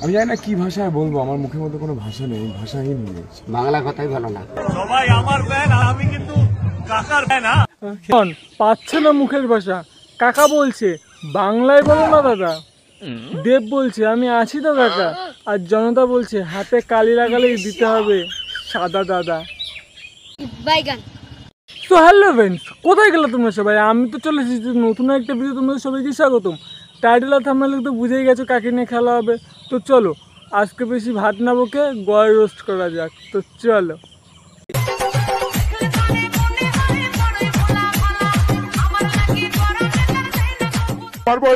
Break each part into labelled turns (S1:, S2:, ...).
S1: আমি জানি না কি ভাষায় বলবো, আমার মুখের মধ্যে কোনো ভাষা নেই, ভাষাহীন হয়ে গেছে।
S2: বাংলা কথাই ভালো না।
S3: সবাই আমার ফ্যান আর আমি কিন্তু কাকার ফ্যান।
S4: পাচ্ছে না মুখের ভাষা, কাকা বলছে বাংলায় বলো না দাদা। দেব বলছে আমি আছি তো কাকা। আর জনতা বলছে হাতে কালি লাগালেই দিতে হবে সাদা দাদা। তো হ্যালো ফ্রেন্ডস, কোথায় গেলে তোমরা সবাই? আমি তো চলে এসেছি নতুন একটা ভিডিও, তোমাদের সবাইকে স্বাগতম। টাইটেল আর থাম্বনেল তো বুঝেই গেছো কাকে নিয়ে খেলা হবে। তো চলো আজকে বেশি ভাত না বকে গয় রোস্ট করা যাক। তো চলো।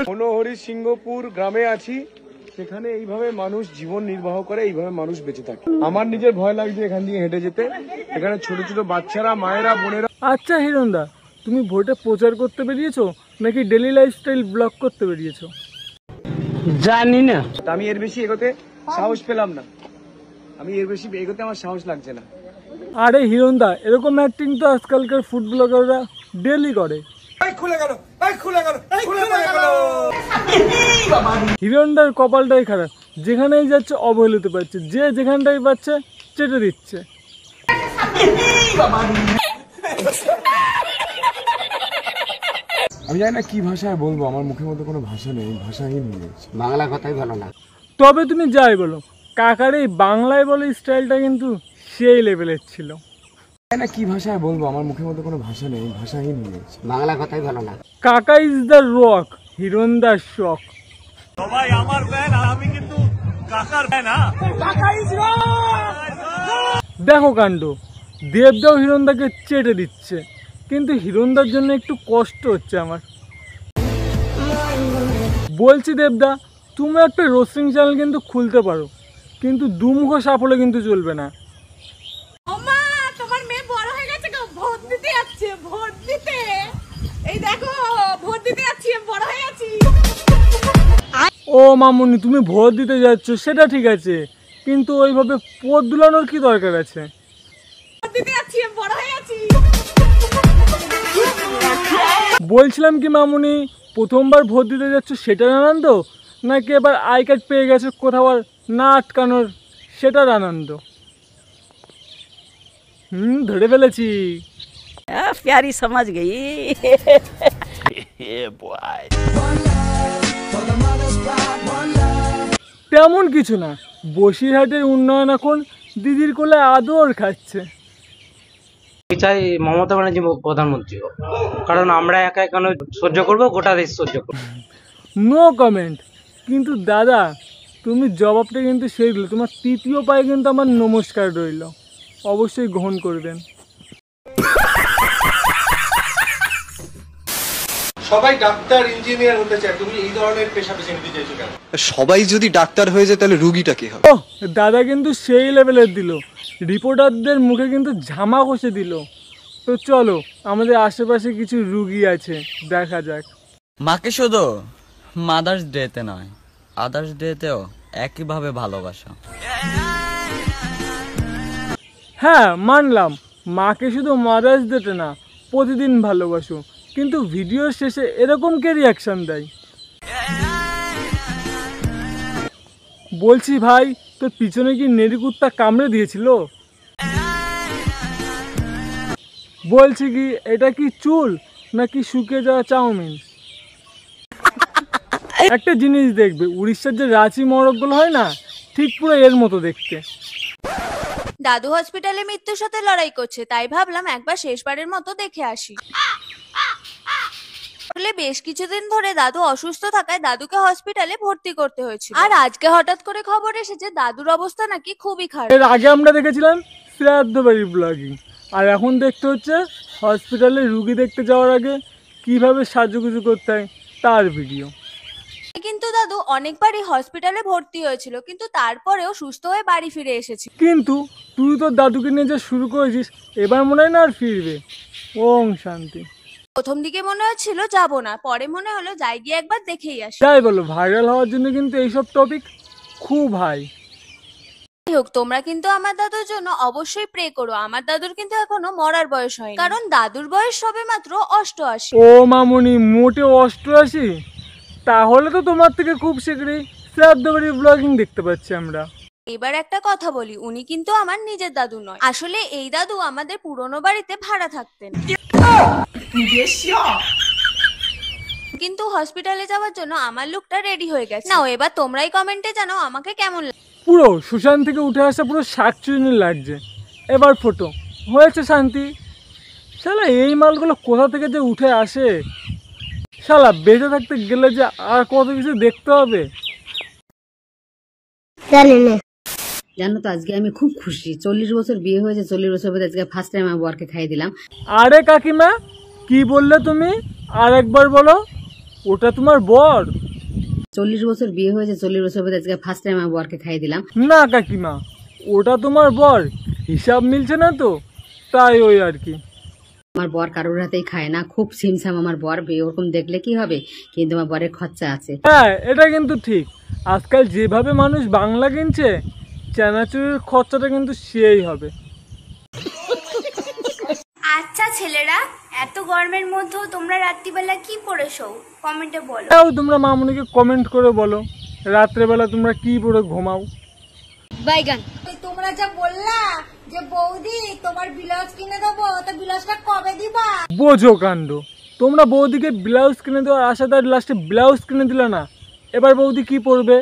S1: মনোহরি সিংহপুর গ্রামে আছি, সেখানে এইভাবে মানুষ জীবন নির্বাহ করে, এইভাবে মানুষ বেঁচে থাকে। আমার নিজের ভয় লাগছে এখান দিয়ে হেঁটে যেতে। এখানে ছোট ছোট বাচ্চারা, মায়েরা, বোনেরা।
S4: আচ্ছা হিরণদা, তুমি ভোটে প্রচার করতে বেরিয়েছো নাকি ডেলি লাইফস্টাইল ব্লগ করতে বেরিয়েছো?
S2: জানি না।
S1: আমি এর বেশি এগোতে সাহস পেলাম না, আমি এর বেশি এগোতে আমার সাহস লাগছে না।
S4: আরে হিরণদা, এরকম অ্যাক্টিং তো আজকালকার ফুড ব্লগাররা ডেলি করে। হিরণদার কপালটাই খারাপ, যেখানেই যাচ্ছে অবহেলিত পাচ্ছে, যে যেখানটাই পাচ্ছে চেটে দিচ্ছে।
S1: আমি জানি না কি ভাষায় বলবো, আমার মুখের মধ্যে কোনো ভাষা নেই, ভাষাহীন হয়ে গেছে।
S2: বাংলা কথাই ভালো না।
S4: তবে তুমি যাই বলো, কাকার এই বাংলায় বলে স্টাইলটা কিন্তু সেই লেভেলের ছিল।
S1: জানি না কি ভাষায় বলবো, আমার মুখের মধ্যে কোনো ভাষা নেই, ভাষাহীন হয়ে গেছে।
S2: বাংলা কথাই ভালো না।
S4: কাকা ইজ দ্য রক, হিরণদার শখ।
S3: সবাই আমার ফ্যান আর আমি কিন্তু কাকার ফ্যান।
S4: দেখো কাণ্ড, দেবদাও হিরণদাকে চেটে দিচ্ছে, কিন্তু হিরণদার জন্য একটু কষ্ট হচ্ছে আমার। বলছি দেবদা, তুমি একটা রোস্টিং চ্যানেল কিন্তু খুলতে পারো, কিন্তু দুমুখ সাপ হলে কিন্তু চলবে না।
S5: তোমার মেয়ে বড় হয়ে গেছে, ভোট দিতে যাচ্ছে, ভোট দিতে। এই দেখো ভোট দিতে যাচ্ছি, বড় হয়ে যাচ্ছি।
S4: ও মামুনি, তুমি ভোট দিতে যাচ্ছ সেটা ঠিক আছে, কিন্তু ওইভাবে পথ দুলানোর কি দরকার আছে?
S5: ভোট দিতে যাচ্ছি, বড় হয়ে যাচ্ছি।
S4: বলছিলাম কি মামুনি, প্রথমবার ভোট দিতে যাচ্ছ সেটার আনন্দ, নাকি এবার আই কার্ড পেয়ে গেছো কোথাও আর না আটকানোর সেটার আনন্দ? ধরে ফেলেছি।
S6: प्यारी समझ गई।
S4: তেমন কিছু না, বসিরহাটের উন্নয়ন এখন দিদির কোলে আদর খাচ্ছে।
S7: চাই মমতা ব্যানার্জি প্রধানমন্ত্রী হোক, কারণ আমরা একা কেন সহ্য করবো, গোটা দেশ সহ্য করবো।
S4: No comment. কিন্তু দাদা, তুমি জবাবটা কিন্তু সেই দিলে, তোমার তৃতীয় পায়ে কিন্তু আমার নমস্কার রইল, অবশ্যই গ্রহণ করবেন।
S8: সবাই ডাক্তার ইঞ্জিনিয়ার হতে চায়, তুমি এই ধরনের পেশা বেছে নিতে চাইছো কেন?
S9: সবাই যদি ডাক্তার হয়ে যায় তাহলে রুগীটা কি হবে?
S4: ও দাদা কিন্তু সেই লেভেলের দিল, রিপোর্টারদের মুখে কিন্তু ঝামা কষে দিল। তো চলো, আমাদের আশেপাশে কিছু রুগী আছে, দেখা যাক।
S10: মাকে শুধু মাদার্স ডেতে নয়, আদার্স ডেতেও একইভাবে ভালোবাসা।
S4: হ্যাঁ মানলাম, মাকে শুধু মাদার্স ডেতে না প্রতিদিন ভালোবাসো, কিন্তু ভিডিওর শেষে এরকম কে রিয়াকশন দেয়? বলছি ভাই, তোর পিছনে কি নেড়ি কুত্তা কামড়ে দিয়েছিল? বলছি কি, এটা কি চুল নাকি শুকিয়ে যাওয়া চাউমিন? একটা জিনিস দেখবে, উড়িষ্যার যে রাঁচি মরগগুলো হয় না, ঠিক পুরো এর মতো দেখতে।
S5: দাদু হসপিটালে মৃত্যুর সাথে লড়াই করছে, তাই ভাবলাম একবার শেষবারের মতো দেখে আসি। বেশ কিছুদিন ধরে দাদু অসুস্থ থাকায় দাদুকে হসপিটালে ভর্তি করতে হয়েছিল, আর আজকে হঠাৎ করে খবর এসেছে দাদুর অবস্থা নাকি খুবই খারাপ।
S4: এর আগে আমরা দেখেছিলাম শ্রাদ্ধ বাড়ি ব্লগিং, আর এখন দেখতে হচ্ছে হসপিটালে রুগী দেখতে যাওয়ার আগে কিভাবে সাজুগুজু করতে হয় তার ভিডিও।
S5: কিন্তু দাদু অনেকবারই হসপিটালে ভর্তি হয়েছিল, কিন্তু তারপরেও সুস্থ হয়ে বাড়ি ফিরে এসেছে।
S4: কিন্তু তুই তোর দাদুকে নিয়ে যা শুরু করেছিস, এবার মনে হয় না আর ফিরবে। ওং শান্তি।
S5: প্রথম দিকে মনে হচ্ছিল যাবো না, পরে মনে হলো যাই গিয়ে একবার দেখেই আসি।
S4: যাই বলো, ভাইরাল হওয়ার জন্য কিন্তু এইসব টপিক খুব হাই।
S5: যাই হোক, তোমরা কিন্তু আমার দাদুর জন্য অবশ্যই প্রে করো। আমার দাদুর কিন্তু এখনো মরার বয়স হয়নি, কারণ দাদুর বয়স সবে মাত্র 88।
S4: ও মামুনি, মোটে 88? তাহলে তো তোমার থেকে খুব শীঘ্রই শ্রাদ্ধবাড়ির ব্লগিং দেখতে পাচ্ছি আমরা।
S5: এবার একটা কথা বলি, উনি কিন্তু আমার নিজের দাদু নয়, আসলে এই দাদু আমাদের পুরনো বাড়িতে ভাড়া থাকতেন, কিন্তু হসপিটালে যাওয়ার জন্য আমার লুকটা রেডি হয়ে গেছে। নাও এবার তোমরাই কমেন্টে জানাও আমাকে কেমন লাগে।
S4: পুরো সুশান্ত থেকে উঠে আসা পুরো শাকচুনি লাগছে। এবার ফটো হয়েছে শান্তি। শালা এই মালগুলো কোথা থেকে যে উঠে আসে, শালা বেঁচে থাকতে গেলে যে আর কত কিছু দেখতে হবে।
S6: জানো তো আজকে আমি খুব খুশি, 40 বছর বিয়ে হয়েছে, 40 বছর পরে আজকে ফার্স্ট টাইম আমার বরকে খাইয়ে দিলাম।
S4: আরে কাকিমা কি বললে তুমি? আর একবার বলো। ওটা তোমার বর?
S6: 40 বছর বিয়ে হয়েছে, 40 বছর পরে আজকে ফার্স্ট টাইম আমার বরকে খাইয়ে দিলাম।
S4: না কাকিমা, ওটা তোমার বর, হিসাব মিলছে না তো, তাই ওই আর কি।
S6: আমার বর কারোর হাতেই খায় না, খুব সিমসাম আমার বর, ওরকম দেখলে কি হবে, কিন্তু আমার বরের খরচা আছে।
S4: হ্যাঁ এটা কিন্তু ঠিক, আজকাল যেভাবে মানুষ বাংলা কিনছে, চানাচুরের খরচাটা কিন্তু সেই হবে।
S5: আচ্ছা ছেলেরা, এত গরমের মধ্যেও তোমরা রাত্রিবেলা কি পরে শোও? কমেন্টে বলো।
S4: তোমরা মামুনিকে কমেন্ট করে বলো রাত্রেবেলা তোমরা কি পরে ঘুমাও।
S5: বাইগান।
S11: তোমরা যা বললা যে বৌদি তোমার ব্লাউজ কিনে দেবো, তো ব্লাউজটা কবে দিবা?
S4: বোঝো কাণ্ড, তোমরা বৌদিকে ব্লাউজ কিনে দেওয়ার আশাতে লাস্টে ব্লাউজ কিনে দিলে না। এবার বৌদি কি পরবে?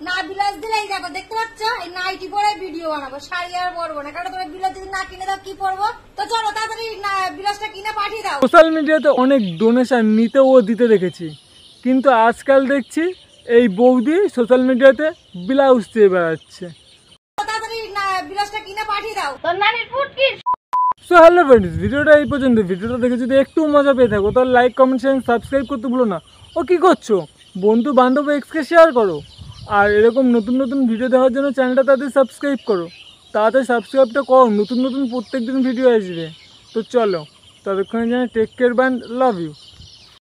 S11: না ব্লাউজ দিলেই দেখো, দেখতে পাচ্ছ এই নাইটি পরে ভিডিও বানাবো, শাড়ি আর পরবো না, কারণ তোমার ব্লাউজ যদি না কিনে দাও কি পরবো? তো চলো তাড়াতাড়ি ব্লাউজটা কিনে পাঠিয়ে দাও।
S4: সোশ্যাল মিডিয়াতে অনেক ডোনেশন নিতে ও দিতে দেখেছি, কিন্তু আজকাল দেখছি এই বৌদি সোশ্যাল মিডিয়াতে ব্লাউজ দিয়ে বেড়াচ্ছে।
S11: তাড়াতাড়ি ব্লাউজটা কিনে পাঠিয়ে দাও। তোর নানির ফুটকি।
S4: সো হ্যালো ফ্রেন্ডস, ভিডিওটা এই পর্যন্ত। ভিডিওটা দেখে যদি একটু মজা পেয়ে থাকো তাহলে লাইক, কমেন্ট, শেয়ার, সাবস্ক্রাইব করতে ভুলো না। ও কি করছো? বন্ধু বান্ধব এক্সকে শেয়ার করো। আর এরকম নতুন নতুন ভিডিও দেখার জন্য চ্যানেলটা তাড়াতাড়ি সাবস্ক্রাইব করো। তাড়াতাড়ি সাবস্ক্রাইবটা করো, নতুন নতুন প্রত্যেক দিন ভিডিও আসবে। তো চলো, ততক্ষণে জানি take care, bye, love you.